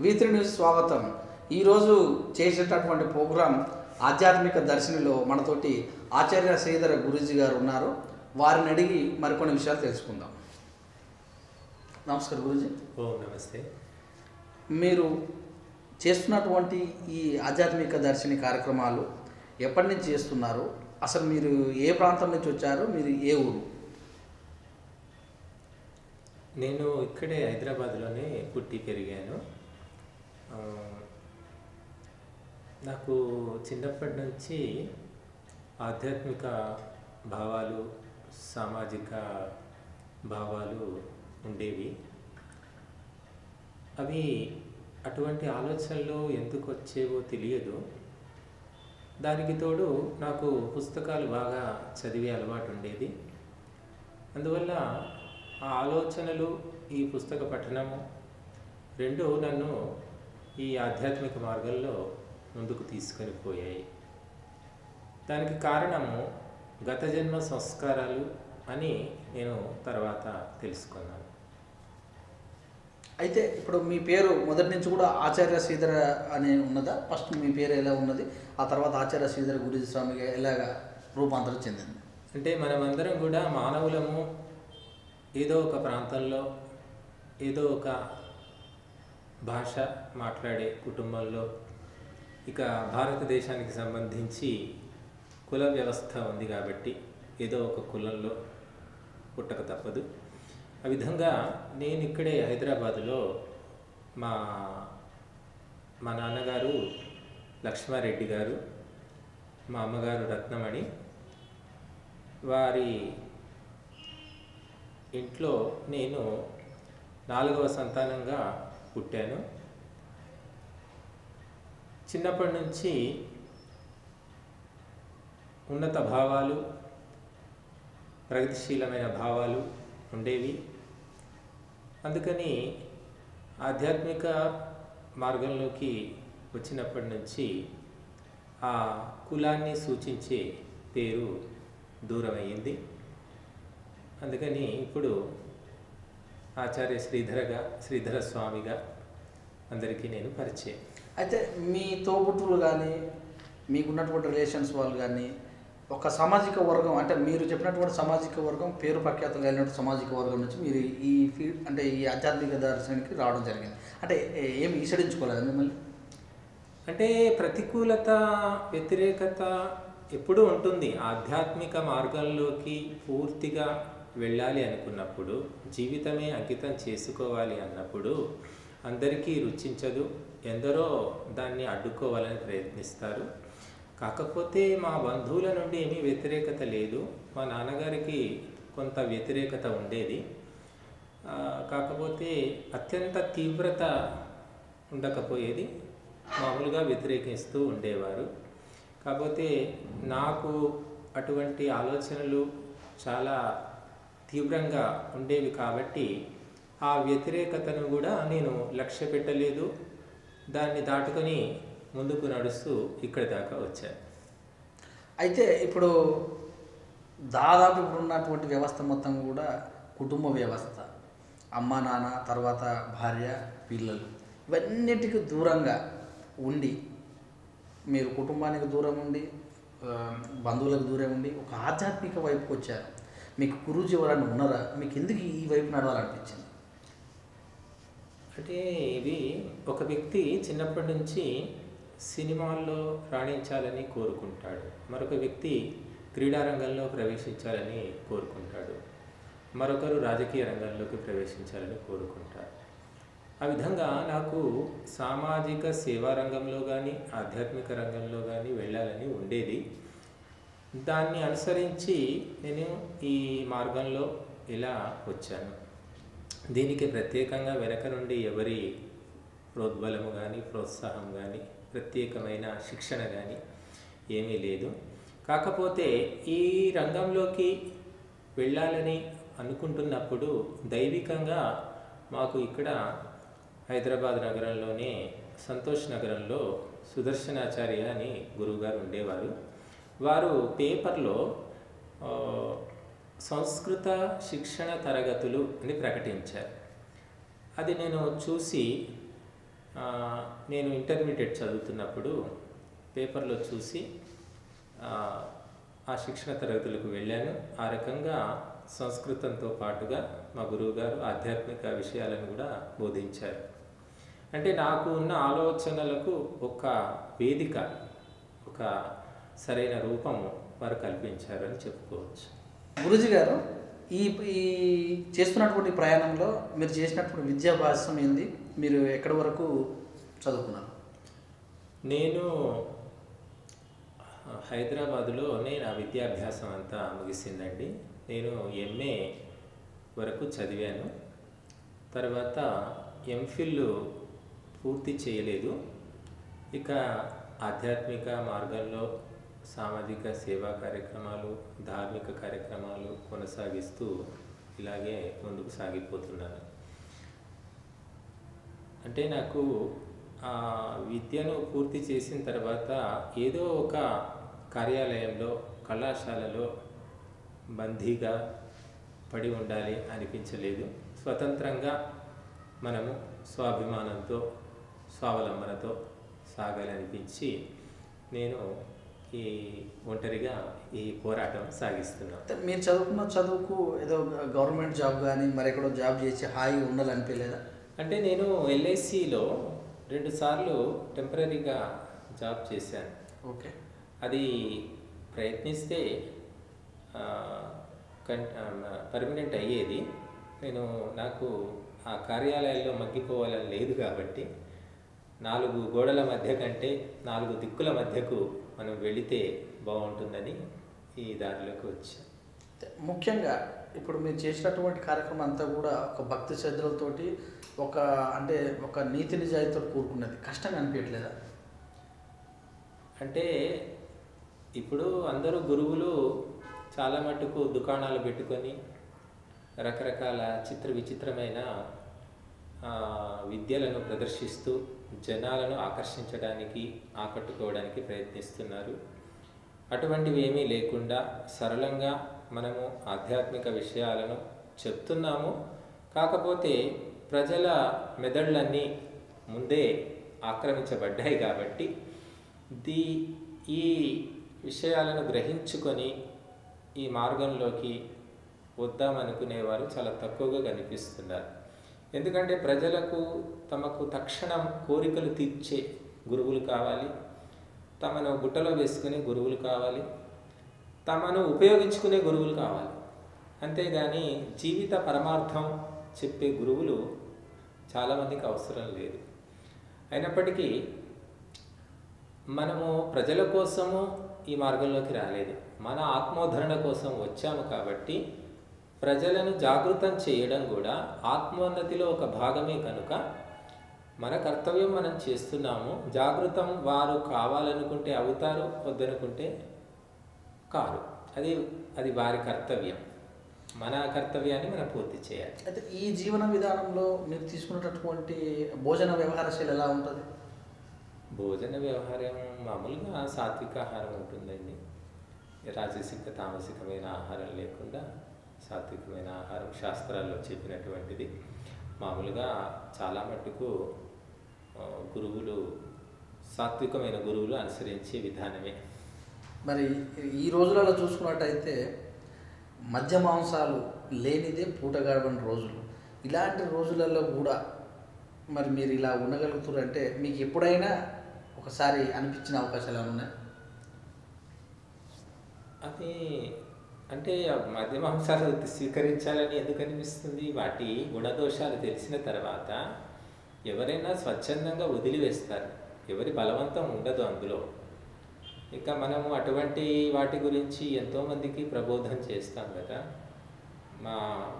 V3 news స్వాగతం. ఈరోజు చేసేటటువంటి ప్రోగ్రాం ఆధ్యాత్మిక దర్శనిలో మనతోటి ఆచార్య శ్రీధర గురూజీ గారు ఉన్నారు. వారిని అడిగి మరికొన్ని విషయాలు తెలుసుకుందాం. నమస్కారం గురూజీ. నమస్తే. మీరు చేస్తున్నటువంటి ఈ ఆధ్యాత్మిక దర్శని కార్యక్రమాలు ఎప్పటి నుంచి చేస్తున్నారు? అసలు మీరు ఏ ప్రాంతం నుంచి వచ్చారు? మీరు ఏ ఊరు? నేను ఇక్కడే హైదరాబాద్లోనే పుట్టి పెరిగాను. నాకు చిన్నప్పటి నుంచి ఆధ్యాత్మిక భావాలు, సామాజిక భావాలు ఉండేవి. అవి అటువంటి ఆలోచనలు ఎందుకు వచ్చేవో తెలియదు. దానికి తోడు నాకు పుస్తకాలు బాగా చదివే అలవాటు ఉండేది. అందువల్ల ఆ ఆలోచనలు, ఈ పుస్తక పఠనము రెండు నన్ను ఈ ఆధ్యాత్మిక మార్గంలో ముందుకు తీసుకొని పోయాయి. దానికి కారణము గత జన్మ సంస్కారాలు అని నేను తర్వాత తెలుసుకున్నాను. అయితే ఇప్పుడు మీ పేరు మొదటి నుంచి కూడా ఆచార్య శ్రీధర అని ఉన్నదా? ఫస్ట్ మీ పేరు ఎలా ఉన్నది, ఆ తర్వాత ఆచార్య శ్రీధర గురూజీ స్వామిగా ఎలాగా రూపాంతరం చెందింది? అంటే మనమందరం కూడా మానవులము. ఏదో ఒక ప్రాంతంలో ఏదో ఒక భాష మాట్లాడే కుటుంబంలో, ఇక భారతదేశానికి సంబంధించి కుల వ్యవస్థ ఉంది కాబట్టి ఏదో ఒక కులంలో పుట్టక తప్పదు. ఆ విధంగా నేను ఇక్కడే హైదరాబాదులో మా నాన్నగారు లక్ష్మారెడ్డి గారు, మా అమ్మగారు రత్నమణి, వారి ఇంట్లో నేను 4వ సంతానంగా పుట్టాను. చిన్నప్పటి నుంచి ఉన్నత భావాలు, ప్రగతిశీలమైన భావాలు ఉండేవి. అందుకని ఆధ్యాత్మిక మార్గంలోకి వచ్చినప్పటి నుంచి ఆ కులాన్ని సూచించే పేరు దూరమయ్యింది. అందుకని ఇప్పుడు ఆచార్య శ్రీధర స్వామిగా అందరికీ నేను పరిచయం. అయితే మీ తోబుట్టులు కానీ, మీకున్నటువంటి రిలేషన్స్ వాళ్ళు కానీ, ఒక సామాజిక వర్గం అంటే మీరు చెప్పినటువంటి సామాజిక వర్గం, పేరు ప్రఖ్యాతం కలిగినటువంటి సామాజిక వర్గం నుంచి మీరు ఈ ఫీల్డ్ అంటే ఈ ఆధ్యాత్మిక దర్శనానికి రావడం జరిగింది. అంటే ఏమి ఈసడించుకోలేదు మిమ్మల్ని? అంటే ప్రతికూలత, వ్యతిరేకత ఎప్పుడూ ఉంటుంది. ఆధ్యాత్మిక మార్గంలోకి పూర్తిగా వెళ్ళాలి అనుకున్నప్పుడు, జీవితమే అంకితం చేసుకోవాలి అన్నప్పుడు అందరికీ రుచించదు. ఎందరో దాన్ని అడ్డుకోవాలని ప్రయత్నిస్తారు. కాకపోతే మా బంధువుల నుండి ఏమీ వ్యతిరేకత లేదు. మా నాన్నగారికి కొంత వ్యతిరేకత ఉండేది. కాకపోతే అత్యంత తీవ్రత ఉండకపోయేది. మామూలుగా వ్యతిరేకిస్తూ ఉండేవారు. కాకపోతే నాకు అటువంటి ఆలోచనలు చాలా తీవ్రంగా ఉండేవి కాబట్టి ఆ వ్యతిరేకతను కూడా నేను లక్ష్య పెట్టలేదు. దాన్ని దాటుకొని ముందుకు నడుస్తూ ఇక్కడి దాకా వచ్చాను. అయితే ఇప్పుడు దాదాపు ఇప్పుడున్నటువంటి వ్యవస్థ మొత్తం కూడా కుటుంబ వ్యవస్థ. అమ్మ, నాన్న, తర్వాత భార్య, పిల్లలు, ఇవన్నిటికీ దూరంగా ఉండి, మీరు కుటుంబానికి దూరం ఉండి, బంధువులకు దూరం ఉండి ఒక ఆధ్యాత్మిక వైపుకి వచ్చారు. మీకు గురూజీ ఎవరైనా ఉన్నారా? మీకు ఎందుకు ఈ వైపు నడవాలనిపించింది? అంటే ఇది ఒక వ్యక్తి చిన్నప్పటి నుంచి సినిమాల్లో రాణించాలని కోరుకుంటాడు. మరొక వ్యక్తి క్రీడారంగంలో ప్రవేశించాలని కోరుకుంటాడు. మరొకరు రాజకీయ రంగంలోకి ప్రవేశించాలని కోరుకుంటారు. ఆ విధంగా నాకు సామాజిక సేవా రంగంలో కానీ, ఆధ్యాత్మిక రంగంలో కానీ వెళ్ళాలని ఉండేది. దాన్ని అనుసరించి నేను ఈ మార్గంలో ఇలా వచ్చాను. దీనికి ప్రత్యేకంగా వెనక నుండి ఎవరి ప్రోద్బలము కానీ, ప్రోత్సాహం కానీ, ప్రత్యేకమైన శిక్షణ కానీ ఏమీ లేదు. కాకపోతే ఈ రంగంలోకి వెళ్ళాలని అనుకుంటున్నప్పుడు దైవికంగా మాకు ఇక్కడ హైదరాబాద్ నగరంలోనే సంతోష్ నగరంలో సుదర్శనాచార్య అని గురువుగారు ఉండేవారు. వారు పేపర్లో సంస్కృత శిక్షణ తరగతులు అని ప్రకటించారు. అది నేను చూసి ఆ, నేను ఇంటర్మీడియట్ చదువుతున్నప్పుడు పేపర్లో చూసి ఆ, ఆ శిక్షణ తరగతులకు వెళ్ళాను. ఆ రకంగా సంస్కృతంతో పాటుగా మా గురువుగారు ఆధ్యాత్మిక విషయాలను కూడా బోధించారు. అంటే నాకు ఉన్న ఆలోచనలకు ఒక వేదిక, ఒక సరైన రూపము వారు కల్పించారు అని చెప్పుకోవచ్చు. గురూజీ గారు, ఈ ఈ చేస్తున్నటువంటి ప్రయాణంలో మీరు చేసినటువంటి విద్యాభ్యాసం ఏంది? మీరు ఎక్కడి వరకు చదువుకున్నారు? నేను హైదరాబాదులోనే నా విద్యాభ్యాసం అంతా ముగిసిందండి. నేను ఎంఏ వరకు చదివాను. తర్వాత ఎంఫిల్ పూర్తి చేయలేదు. ఇక ఆధ్యాత్మిక మార్గంలో సామాజిక సేవా కార్యక్రమాలు, ధార్మిక కార్యక్రమాలు కొనసాగిస్తూ ఇలాగే ముందుకు సాగిపోతున్నాను. అంటే నాకు ఆ విద్యను పూర్తి చేసిన తర్వాత ఏదో ఒక కార్యాలయంలో, కళాశాలలో బందీగా పడి ఉండాలి అనిపించలేదు. స్వతంత్రంగా మనము స్వాభిమానంతో, స్వావలంబనతో సాగాలనిపించి నేను ఈ ఒంటరిగా ఈ పోరాటం సాగిస్తున్నాను. అంటే మీరు చదువుకున్న చదువుకు ఏదో గవర్నమెంట్ జాబ్ కానీ మరెక్కడో జాబ్ చేసి హాయిగా ఉండాలనిపించలేదా? అంటే నేను ఎల్ఐసిలో 2 సార్లు టెంపరీగా జాబ్ చేశాను. ఓకే. అది ప్రయత్నిస్తే పర్మనెంట్ అయ్యేది. నాకు ఆ కార్యాలయాల్లో మగ్గిపోవాలని లేదు కాబట్టి 4 గోడల మధ్య కంటే 4 దిక్కుల మధ్యకు మనం వెళితే బాగుంటుందని ఈ దారిలోకి వచ్చాం. ముఖ్యంగా ఇప్పుడు మీరు చేసినటువంటి కార్యక్రమం అంతా కూడా ఒక భక్తి శ్రద్ధలతోటి ఒక నీతి నిజాయితీతో కూరుకున్నది. కష్టంగా అనిపించట్లేదా? అంటే ఇప్పుడు అందరూ గురువులు చాలా మట్టుకు దుకాణాలు పెట్టుకొని రకరకాల విచిత్రమైన విద్యలను ప్రదర్శిస్తూ జనాలను ఆకట్టుకోవడానికి ప్రయత్నిస్తున్నారు. అటువంటివి ఏమీ లేకుండా సరళంగా మనము ఆధ్యాత్మిక విషయాలను చెప్తున్నాము. కాకపోతే ప్రజల మెదళ్ళన్నీ ముందే ఆక్రమించబడ్డాయి కాబట్టి ఈ విషయాలను గ్రహించుకొని ఈ మార్గంలోకి వద్దామనుకునేవారు చాలా తక్కువగా కనిపిస్తున్నారు. ఎందుకంటే ప్రజలకు తమకు తక్షణం కోరికలు తీర్చే గురువులు కావాలి, తమను గుట్టలో వేసుకునే గురువులు కావాలి, తమను ఉపయోగించుకునే గురువులు కావాలి. అంతేగాని జీవిత పరమార్థం చెప్పే గురువులు చాలామందికి అవసరం లేదు. అయినప్పటికీ మనము ప్రజల కోసము ఈ మార్గంలోకి రాలేదు, మన ఆత్మోద్ధరణ కోసం వచ్చాము. కాబట్టి ప్రజలను జాగృతం చేయడం కూడా ఆత్మోన్నతిలో ఒక భాగమే కనుక మన కర్తవ్యం మనం చేస్తున్నాము. జాగృతం వారు కావాలనుకుంటే అవుతారు, వద్దనుకుంటే కారు. అది వారి కర్తవ్యం. మన కర్తవ్యాన్ని మనం పూర్తి చేయాలి. అయితే ఈ జీవన విధానంలో మీరు తీసుకున్నటువంటి భోజన వ్యవహారశైలి ఎలా ఉంటుంది? భోజన వ్యవహారం మామూలుగా సాత్విక ఆహారం ఉంటుందండి. రాజసిక తామసికమైన ఆహారం లేకుండా సాత్వికమైన ఆహారం శాస్త్రాల్లో చెప్పినటువంటిది. మామూలుగా చాలా మట్టుకు గురువులు సాత్వికమైన గురువులు అనుసరించే విధానమే. మరి ఈ రోజులలో చూసుకున్నట్టయితే మద్య మాంసాలు లేనిదే పూట గడవని రోజులు. ఇలాంటి రోజులలో కూడా మరి మీరు ఇలా ఉండగలుగుతారంటే మీకు ఎప్పుడైనా ఒకసారి అనిపించిన అవకాశాలు ఏమైనా ఉన్నాయి? అది అంటే మద్య మాంసాలు స్వీకరించాలని ఎందుకు అనిపిస్తుంది? వాటి గుణదోషాలు తెలిసిన తర్వాత ఎవరైనా స్వచ్ఛందంగా వదిలివేస్తారు. ఎవరి బలవంతం ఉండదు అందులో. ఇక మనము అటువంటి వాటి గురించి ఎంతోమందికి ప్రబోధం చేస్తాం కదా. మా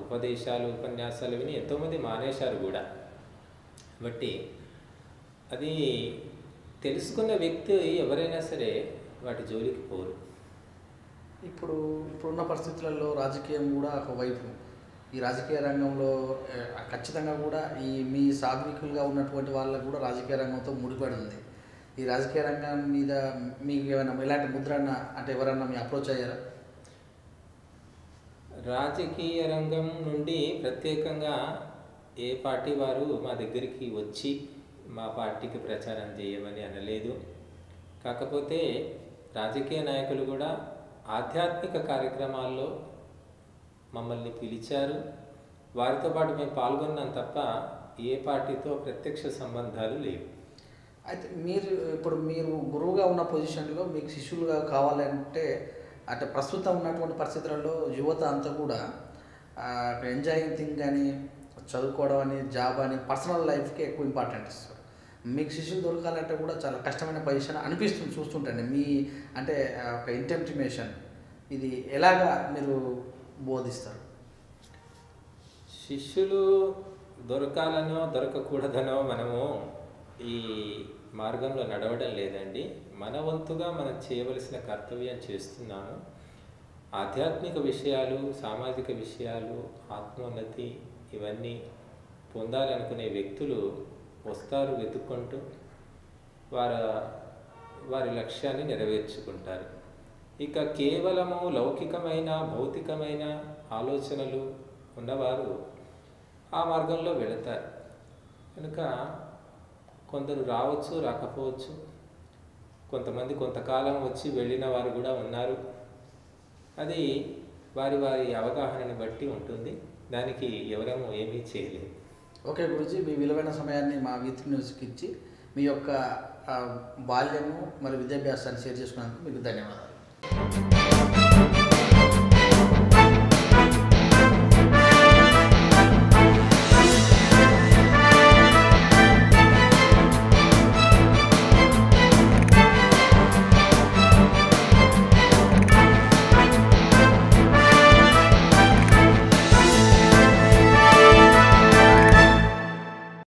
ఉపన్యాసాలు విని ఎంతోమంది మానేశారు కూడా. కాబట్టి అది తెలుసుకున్న వ్యక్తి ఎవరైనా సరే వాటి జోలికి పోరు. ఇప్పుడున్న పరిస్థితులలో రాజకీయం కూడా ఒకవైపు, ఈ రాజకీయ రంగంలో ఖచ్చితంగా కూడా మీ సాత్వికులుగా ఉన్నటువంటి వాళ్ళకు కూడా రాజకీయ రంగంతో ముడిపడి ఉంది. ఈ రాజకీయ రంగం మీద మీకు ఏమైనా ఎలాంటి ముద్రన్న అంటే ఎవరన్నా మీ అప్రోచ్ అయ్యారా? రాజకీయ రంగం నుండి ప్రత్యేకంగా ఏ పార్టీ వారు మా దగ్గరికి వచ్చి మా పార్టీకి ప్రచారం చేయమని అనలేదు. కాకపోతే రాజకీయ నాయకులు కూడా ఆధ్యాత్మిక కార్యక్రమాల్లో మమ్మల్ని పిలిచారు. వారితో పాటు మేము పాల్గొన్నాం తప్ప ఏ పార్టీతో ప్రత్యక్ష సంబంధాలు లేవు. అయితే మీరు గురువుగా ఉన్న పొజిషన్లో మీకు శిష్యులుగా కావాలంటే అంటే ప్రస్తుతం ఉన్నటువంటి పరిస్థితులలో యువత అంతా కూడా ఎంజాయింగ్ థింగ్ కానీ చదువుకోవడం అని, జాబ్ అని, పర్సనల్ లైఫ్కి ఎక్కువ ఇంపార్టెంట్ ఇస్తారు. మీకు శిష్యులు దొరకాలంటే కూడా చాలా కష్టమైన పొజిషన్ అనిపిస్తుంది చూస్తుంటండి. మీ అంటే ఒక ఇంటెంటిమేషన్ ఇది ఎలాగా మీరు బోధిస్తారు? శిష్యులు దొరకాలనో దొరకకూడదనో మనము ఈ మార్గంలో నడవడం లేదండి. మన వంతుగా మనం చేయవలసిన కర్తవ్యం చేస్తున్నాము. ఆధ్యాత్మిక విషయాలు, సామాజిక విషయాలు, ఆత్మోన్నతి ఇవన్నీ పొందాలనుకునే వ్యక్తులు వస్తారు వెతుక్కుంటూ, వారి లక్ష్యాన్ని నెరవేర్చుకుంటారు. ఇక కేవలము లౌకికమైన భౌతికమైన ఆలోచనలు ఉన్నవారు ఆ మార్గంలో వెళతారు. కనుక కొందరు రావచ్చు, రాకపోవచ్చు. కొంతమంది కొంతకాలం వచ్చి వెళ్ళిన వారు కూడా ఉన్నారు. అది వారి అవగాహనని బట్టి ఉంటుంది. దానికి ఎవరేమో ఏమీ చేయలేదు. ఓకే గురూజీ, మీ విలువైన సమయాన్ని మా V3 న్యూస్కి ఇచ్చి మీ యొక్క బాల్యము మరియు విద్యాభ్యాసాన్ని షేర్ చేసుకున్నందుకు మీకు ధన్యవాదాలు.